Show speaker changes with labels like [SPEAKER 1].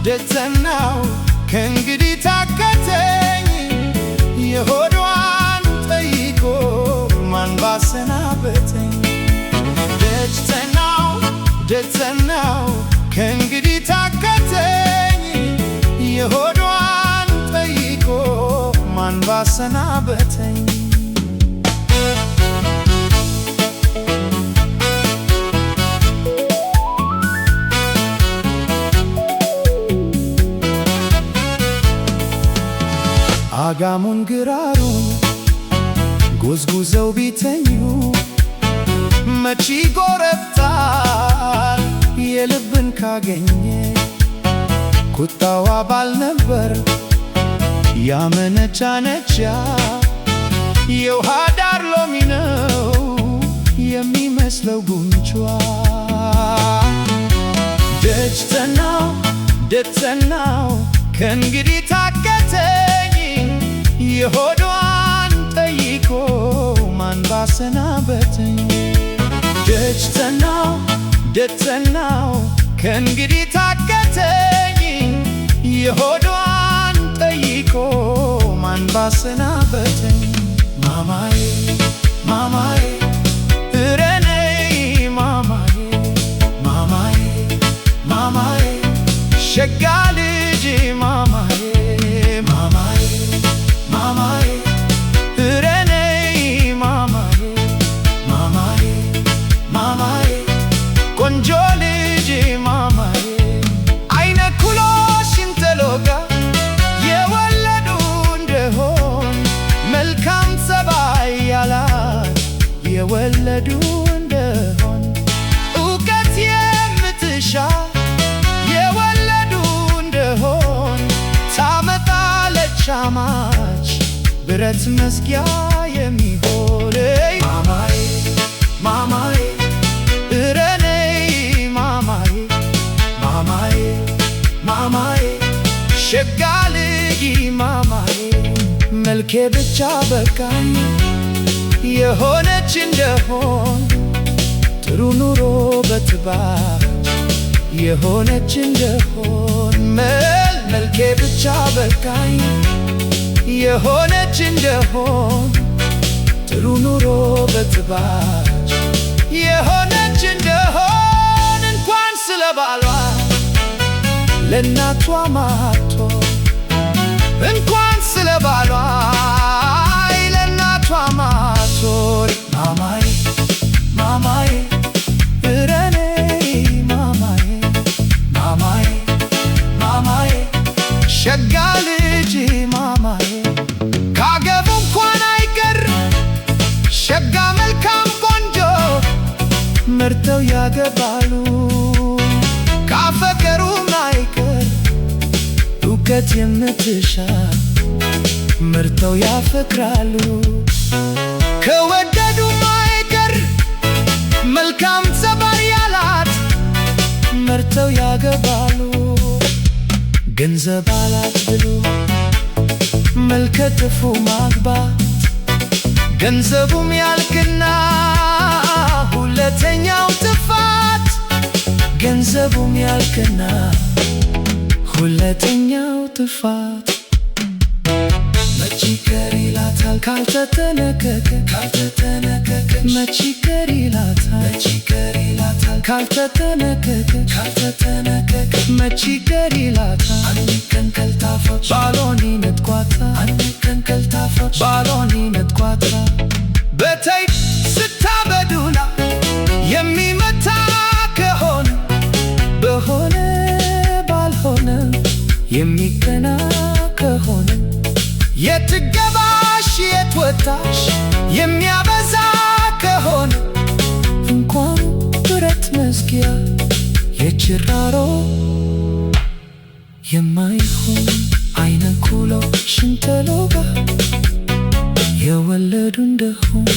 [SPEAKER 1] ደተናው ከእንግዲህ ታከተኝ የሆዷን ጠይቆ ማን ባሰናበተኝ። ደተናው ከእንግዲህ ታከተኝ የሆዷን ጠይቆ ማን ባሰናበተኝ። አጋሙን ግራሩን ጎዝጉዘው ቢተኙ መች ይጎረብጣል የልብን ካገኘ። ቁጣዋ ባል ነበር ያመነጫነጫ የውሃ ዳር ሎሚ ነው የሚመስለው ጉንጯ። ደተናው ከእንግዲህ ታከተኝ የሆዷን ጠይቆ ማን ባሰናበተኝ። ደተናው ከእንግዲህ ታከተኝ የሆዷን ጠይቆ ማን ባሰናበተኝ። ማማዬ እረ ነይ ማማዬ ሸጋ ልጅ ማማዬ እረ ነይ ማማዬ ቆንጆ ልጅ ማማዬ። አይነ ኩሎ ሽንተሎጋ የወለዱ እንደሆን መልካም ጸባይ ያላት የወለዱ እንደሆን እውቀት የምትሻ የወለዱ እንደሆን ታመጣለች አማች ብረት መዝጊያ የሚሆን። ማማዬ እረ ነይ ማማዬ ሸጋ ልጅ ማማዬ። መልኬ ብቻ በቃኝ የሆነች እንደሆን ጥሩ ኑሮ በትባች የሆነች እንደሆን መልኬ ብቻ በቃኝ የሆነች እንደሆን ጥሩ ኑሮ በትባች የሆነች እንደሆን። እንኳን ስለ ባሏ ለእናቷ ማቶ እንኳን ስለ ባሏ ለእናቷ ማቶ። ማማዬ እረ ነይ ማማዬ ሸጋ ልጅ ማማዬ። ካገቡ እንኳን አይቀር ሸጋ መልካም ቆንጆ መርጠው ያገባሉ። ካፈቀሩም አይቀር እውቀት የምትሻ መርጠው ያፈቅራሉ። ከወደዱም አይቀር መልካም ጸባይ ያላት መርጠው ያገባሉ። ገንዘብ አላት ብሎ መልከ ጥፉ ማግባት ገንዘቡም ያልቅና ሁለተኛው ጥፋት። ገንዘቡም ያልቅና ሁለተኛው ጥፋት። መች ይቀር ይላታል ካልተጠነቀቀ መች ይቀር ይላታል ካልተጠነቀቀ መች ይቀር ይላታል። አንድ ቀን ቀልጣፋ ባሏን ይነጥቋታል። በተይ ስታበዱላ የሚመታ ከሆነ በሆነ ባልሆነ የሚቀና ከሆነ የትገባሽ የትወጣሽ የሚያበዛ ከሆነ እንኳን ብረት መዝጊያ የችራሮ የማይሆን አይነ ኩሎ ሽንተሎጋ የወለዱ እንደሆን